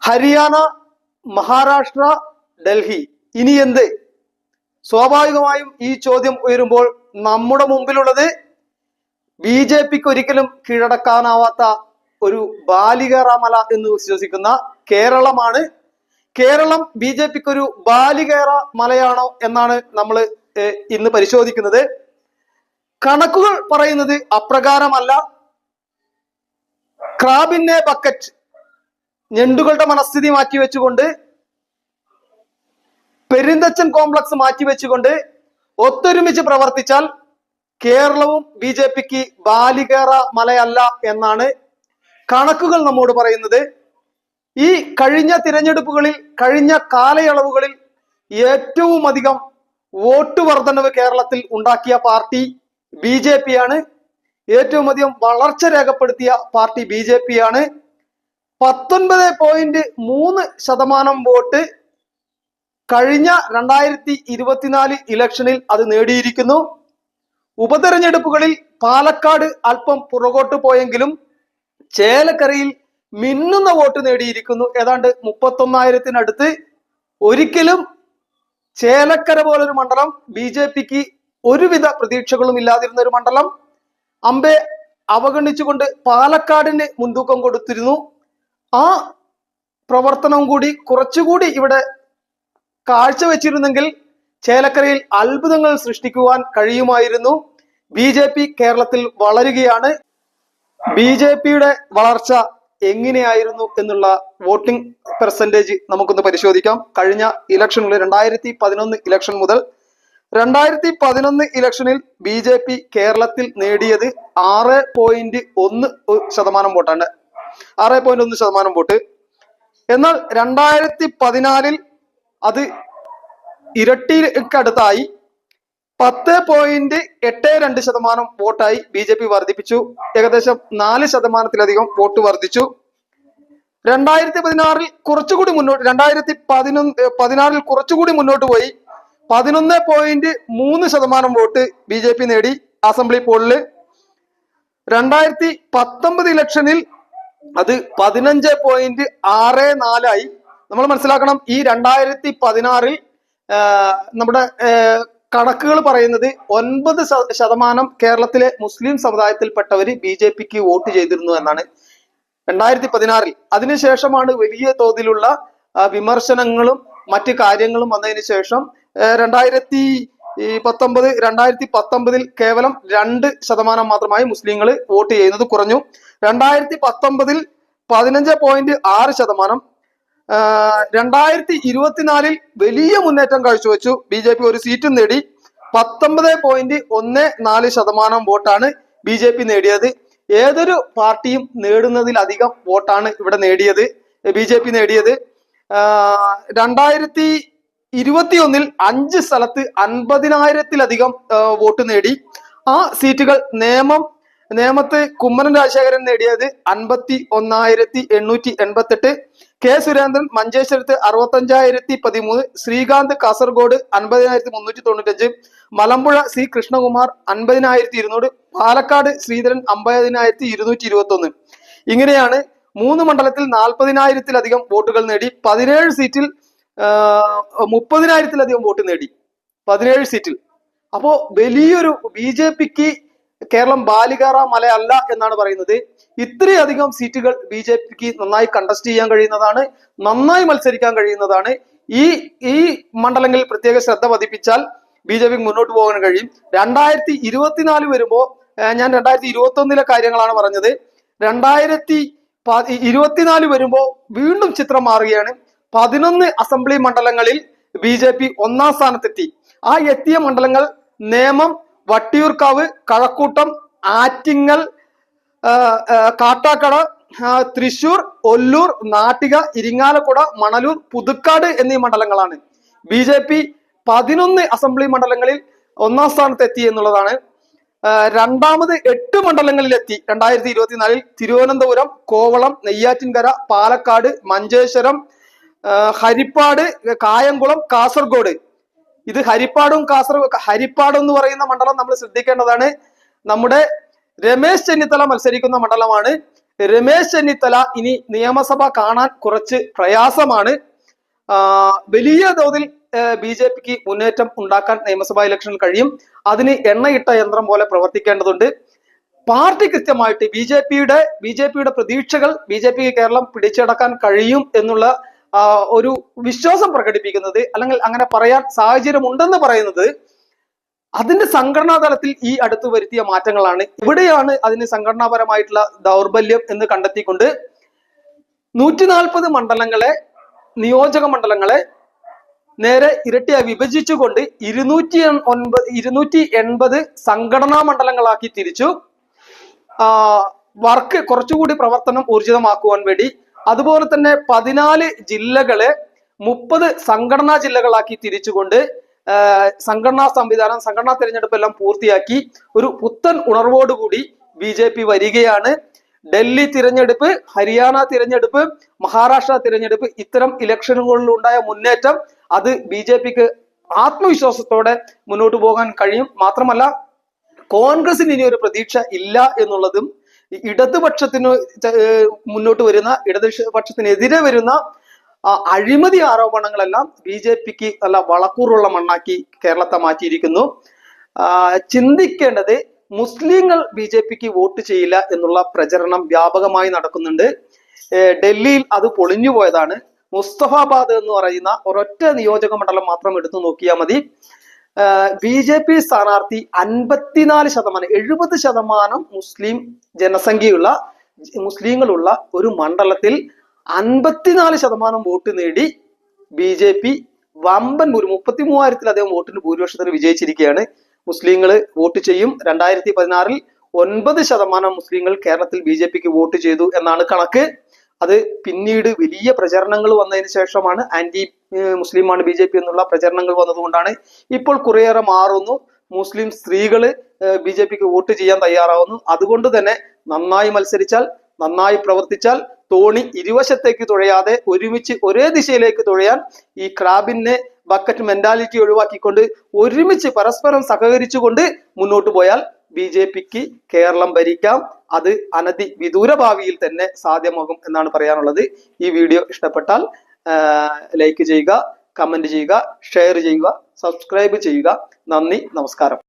ഹരിയാന, മഹാരാഷ്ട്ര, ഡൽഹി, ഇനി എന്ത്? സ്വാഭാവികമായും ഈ ചോദ്യം ഉയരുമ്പോൾ നമ്മുടെ മുമ്പിലുള്ളത് BJPക്ക് ഒരിക്കലും കീഴടക്കാനാവാത്ത ഒരു ബാലികേറാമല എന്ന് വിശ്വസിക്കുന്ന കേരളമാണ്. കേരളം BJPക്ക് ഒരു ബാലികേറ മലയാണോ എന്നാണ് നമ്മൾ ഇന്ന് പരിശോധിക്കുന്നത്. കണക്കുകൾ പറയുന്നത് അപ്രകാരമല്ല. ക്രാബിന്റെ ബക്കറ്റ്, ഞണ്ടുകളുടെ മനസ്ഥിതി മാറ്റിവെച്ചുകൊണ്ട്, പെരിന്തച്ചൻ കോംപ്ലക്സ് മാറ്റിവെച്ചുകൊണ്ട് ഒത്തൊരുമിച്ച് പ്രവർത്തിച്ചാൽ കേരളവും BJPക്ക് ബാലികേറ മലയല്ല എന്നാണ് കണക്കുകൾ നമ്മോട് പറയുന്നത്. ഈ കഴിഞ്ഞ തിരഞ്ഞെടുപ്പുകളിൽ, കഴിഞ്ഞ കാലയളവുകളിൽ ഏറ്റവും അധികം വോട്ട് വർധനവ് കേരളത്തിൽ ഉണ്ടാക്കിയ പാർട്ടി BJP ആണ്. ഏറ്റവും അധികം വളർച്ച രേഖപ്പെടുത്തിയ പാർട്ടി BJP ആണ്. 19.3% വോട്ട് കഴിഞ്ഞ 2024 ഇലക്ഷനിൽ അത് നേടിയിരിക്കുന്നു. ഉപതെരഞ്ഞെടുപ്പുകളിൽ പാലക്കാട് അല്പം പുറകോട്ട് പോയെങ്കിലും ചേലക്കരയിൽ മിന്നുന്ന വോട്ട് നേടിയിരിക്കുന്നു. ഏതാണ്ട് 31,000-നടുത്ത്. ഒരിക്കലും ചേലക്കര പോലൊരു മണ്ഡലം BJPക്ക് ഒരുവിധ പ്രതീക്ഷകളും ഇല്ലാതിരുന്ന ഒരു മണ്ഡലം അമ്പെ അവഗണിച്ചുകൊണ്ട് പാലക്കാടിന് മുൻതൂക്കം കൊടുത്തിരുന്നു. ആ പ്രവർത്തനം കൂടി കുറച്ചുകൂടി ഇവിടെ കാഴ്ചവെച്ചിരുന്നെങ്കിൽ ചേലക്കരയിൽ അത്ഭുതങ്ങൾ സൃഷ്ടിക്കുവാൻ കഴിയുമായിരുന്നു. BJP കേരളത്തിൽ വളരുകയാണ്. BJPയുടെ വളർച്ച എങ്ങനെയായിരുന്നു എന്നുള്ള വോട്ടിംഗ് പെർസെന്റേജ് നമുക്കൊന്ന് പരിശോധിക്കാം. കഴിഞ്ഞ ഇലക്ഷനുകളിൽ 2011 ഇലക്ഷൻ മുതൽ 2011 ഇലക്ഷനിൽ BJP കേരളത്തിൽ നേടിയത് 6.1% വോട്ടാണ്. 6.1% വോട്ട്. എന്നാൽ 2014 അത് ഇരട്ടിക്കടുത്തായി 10.82% വോട്ടായി BJP വർദ്ധിപ്പിച്ചു. ഏകദേശം 4%-ലധികം വോട്ട് വർദ്ധിച്ചു. 2016 കുറച്ചുകൂടി മുന്നോട്ട്, 2016 കുറച്ചുകൂടി മുന്നോട്ട് പോയി 11.3% വോട്ട് BJP നേടി അസംബ്ലി പോളില്. 2019 ഇലക്ഷനിൽ അത് 15.64 നമ്മൾ മനസ്സിലാക്കണം. ഈ 2016 നമ്മുടെ കണക്കുകൾ പറയുന്നത് 9% കേരളത്തിലെ മുസ്ലിം സമുദായത്തിൽപ്പെട്ടവര് BJPക്ക് വോട്ട് ചെയ്തിരുന്നു എന്നാണ് 2016. അതിനുശേഷമാണ് വലിയ തോതിലുള്ള വിമർശനങ്ങളും മറ്റു കാര്യങ്ങളും വന്നതിന് ശേഷം 2019 കേവലം 2% മാത്രമായി മുസ്ലിങ്ങൾ വോട്ട് ചെയ്യുന്നത് കുറഞ്ഞു. 2019 15.6%. 2024 വലിയ മുന്നേറ്റം കാഴ്ചവെച്ചു. BJP ഒരു സീറ്റും നേടി. 19.14% വോട്ടാണ് BJP നേടിയത്. ഏതൊരു പാർട്ടിയും നേടുന്നതിലധികം വോട്ടാണ് ഇവിടെ നേടിയത്, BJP നേടിയത്. 2021 5 സ്ഥലത്ത് 50,000-ലധികം വോട്ട് നേടി. ആ സീറ്റുകൾ നേമത്ത് കുമ്മനം രാജശേഖരൻ നേടിയത് 51,888, കെ സുരേന്ദ്രൻ മഞ്ചേശ്വരത്ത് 65,013, ശ്രീകാന്ത് കാസർഗോഡ് 50,395, മലമ്പുഴ C കൃഷ്ണകുമാർ 50,200, പാലക്കാട് ശ്രീധരൻ 50,221. ഇങ്ങനെയാണ് 3 മണ്ഡലത്തിൽ 40,000-ലധികം വോട്ടുകൾ നേടി. 17 സീറ്റിൽ 30,000-ലധികം വോട്ട് നേടി. 17 സീറ്റിൽ. അപ്പോ വലിയൊരു BJPക്ക് കേരളം ബാലികേറ മലയല്ല എന്നാണ് പറയുന്നത്. ഇത്രയധികം സീറ്റുകൾ BJPക്ക് നന്നായി കണ്ടസ്റ്റ് ചെയ്യാൻ കഴിയുന്നതാണ്, നന്നായി മത്സരിക്കാൻ കഴിയുന്നതാണ്. ഈ മണ്ഡലങ്ങളിൽ പ്രത്യേക ശ്രദ്ധ പതിപ്പിച്ചാൽ BJPക്ക് മുന്നോട്ട് പോകാൻ കഴിയും. 2024 വരുമ്പോ, ഞാൻ 2021 കാര്യങ്ങളാണ് പറഞ്ഞത്, 2024 വരുമ്പോ വീണ്ടും ചിത്രം മാറുകയാണ്. 11 അസംബ്ലി മണ്ഡലങ്ങളിൽ BJP 1-ാം സ്ഥാനത്തെത്തി. ആ എത്തിയ മണ്ഡലങ്ങൾ നേമം, വട്ടിയൂർക്കാവ്, കഴക്കൂട്ടം, ആറ്റിങ്ങൽ, കാട്ടാക്കട, തൃശൂർ, ഒല്ലൂർ, നാട്ടിക, ഇരിങ്ങാലക്കുട, മണലൂർ, പുതുക്കാട് എന്നീ മണ്ഡലങ്ങളാണ്. BJP 11 അസംബ്ലി മണ്ഡലങ്ങളിൽ 1-ാം സ്ഥാനത്തെത്തി എന്നുള്ളതാണ്. രണ്ടാമത് 8 മണ്ഡലങ്ങളിലെത്തി 2024. തിരുവനന്തപുരം, കോവളം, നെയ്യാറ്റിൻകര, പാലക്കാട്, മഞ്ചേശ്വരം, ഹരിപ്പാട്, കായംകുളം, കാസർഗോഡ്. ഇത് ഹരിപ്പാട് എന്ന് പറയുന്ന മണ്ഡലം നമ്മൾ ശ്രദ്ധിക്കേണ്ടതാണ്. നമ്മുടെ രമേശ് ചെന്നിത്തല മത്സരിക്കുന്ന മണ്ഡലമാണ്. രമേശ് ചെന്നിത്തല ഇനി നിയമസഭ കാണാൻ കുറച്ച് പ്രയാസമാണ്. വലിയ തോതിൽ BJPക്ക് മുന്നേറ്റം ഉണ്ടാക്കാൻ നിയമസഭാ ഇലക്ഷനിൽ കഴിയും. അതിന് എണ്ണയിട്ട യന്ത്രം പോലെ പ്രവർത്തിക്കേണ്ടതുണ്ട്. പാർട്ടി കൃത്യമായിട്ട് ബിജെപിയുടെ പ്രതീക്ഷകൾ BJPക്ക് കേരളം പിടിച്ചടക്കാൻ കഴിയും എന്നുള്ള ഒരു വിശ്വാസം പ്രകടിപ്പിക്കുന്നത്, അല്ലെങ്കിൽ അങ്ങനെ പറയാൻ സാഹചര്യം ഉണ്ടെന്ന് പറയുന്നത് അതിന്റെ സംഘടനാ തലത്തിൽ ഈ അടുത്ത് വരുത്തിയ മാറ്റങ്ങളാണ്. ഇവിടെയാണ് അതിന് സംഘടനാപരമായിട്ടുള്ള ദൗർബല്യം എന്ന് കണ്ടെത്തിക്കൊണ്ട് 140 മണ്ഡലങ്ങളെ, നിയോജക മണ്ഡലങ്ങളെ നേരെ ഇരട്ടിയായി വിഭജിച്ചുകൊണ്ട് 280 സംഘടനാ മണ്ഡലങ്ങളാക്കി തിരിച്ചു. വർക്ക് കുറച്ചുകൂടി പ്രവർത്തനം ഊർജിതമാക്കുവാൻ വേണ്ടി. അതുപോലെ തന്നെ 14 ജില്ലകളെ 30 സംഘടനാ ജില്ലകളാക്കി തിരിച്ചുകൊണ്ട് സംഘടനാ സംവിധാനം, സംഘടനാ തിരഞ്ഞെടുപ്പ് എല്ലാം പൂർത്തിയാക്കി ഒരു പുത്തൻ ഉണർവോടുകൂടി BJP വരികയാണ്. ഡൽഹി തിരഞ്ഞെടുപ്പ്, ഹരിയാന തിരഞ്ഞെടുപ്പ്, മഹാരാഷ്ട്ര തിരഞ്ഞെടുപ്പ്, ഇത്തരം ഇലക്ഷനുകളിൽ ഉണ്ടായ മുന്നേറ്റം അത് BJPക്ക് ആത്മവിശ്വാസത്തോടെ മുന്നോട്ട് പോകാൻ കഴിയും. മാത്രമല്ല കോൺഗ്രസിന് ഇനി ഒരു പ്രതീക്ഷ ഇല്ല എന്നുള്ളതും, ഇടതുപക്ഷത്തിന് മുന്നോട്ട് വരുന്ന, ഇടതുപക്ഷത്തിനെതിരെ വരുന്ന അഴിമതി ആരോപണങ്ങളെല്ലാം BJPക്ക് നല്ല വളക്കൂറുള്ള മണ്ണാക്കി കേരളത്തെ മാറ്റിയിരിക്കുന്നു. ചിന്തിക്കേണ്ടത് മുസ്ലിങ്ങൾ BJPക്ക് വോട്ട് ചെയ്യില്ല എന്നുള്ള പ്രചരണം വ്യാപകമായി നടക്കുന്നുണ്ട്. ഡൽഹിയിൽ അത് പൊളിഞ്ഞു പോയതാണ്. മുസ്തഫാബാദ് എന്ന് പറയുന്ന ഒരൊറ്റ നിയോജക മണ്ഡലം മാത്രം എടുത്തു നോക്കിയാൽ മതി. BJP സ്ഥാനാർത്ഥി 54%, 70% മുസ്ലിം ജനസംഖ്യയുള്ള മുസ്ലിങ്ങളുള്ള ഒരു മണ്ഡലത്തിൽ 54% വോട്ട് നേടി BJP വമ്പൻ 33,000-ലധികം വോട്ടിന് ഭൂരിപക്ഷത്തിന് വിജയിച്ചിരിക്കുകയാണ്. മുസ്ലിങ്ങൾ വോട്ട് ചെയ്യും. 2016-ൽ 9% മുസ്ലിങ്ങൾ കേരളത്തിൽ BJPക്ക് വോട്ട് ചെയ്തു എന്നാണ് കണക്ക്. അത് പിന്നീട് വലിയ പ്രചരണങ്ങൾ വന്നതിന് ശേഷമാണ് ആന്റി മുസ്ലിമാണ് BJP എന്നുള്ള പ്രചരണങ്ങൾ വന്നതുകൊണ്ടാണ് ഇപ്പോൾ കുറേയേറെ മാറുന്നു. മുസ്ലിം സ്ത്രീകള് BJPക്ക് വോട്ട് ചെയ്യാൻ തയ്യാറാവുന്നു. അതുകൊണ്ട് തന്നെ നന്നായി മത്സരിച്ചാൽ, നന്നായി പ്രവർത്തിച്ചാൽ, തോണി ഇരുവശത്തേക്ക് തുഴയാതെ ഒരുമിച്ച് ഒരേ ദിശയിലേക്ക് തുഴയാൻ ഈ ക്രാബിനെ ബക്കറ്റ് മെന്റാലിറ്റി ഒഴിവാക്കിക്കൊണ്ട് ഒരുമിച്ച് പരസ്പരം സഹകരിച്ചുകൊണ്ട് മുന്നോട്ട് പോയാൽ BJPക്ക് കേരളം ഭരിക്കാം. അത് വിദൂര ഭാവിയിൽ തന്നെ സാധ്യമാകും എന്നാണ് പറയാനുള്ളത്. ഈ വീഡിയോ ഇഷ്ടപ്പെട്ടാൽ ലൈക്ക് ചെയ്യുക, കമന്റ് ചെയ്യുക, ഷെയർ ചെയ്യുക, സബ്സ്ക്രൈബ് ചെയ്യുക. നന്ദി, നമസ്കാരം.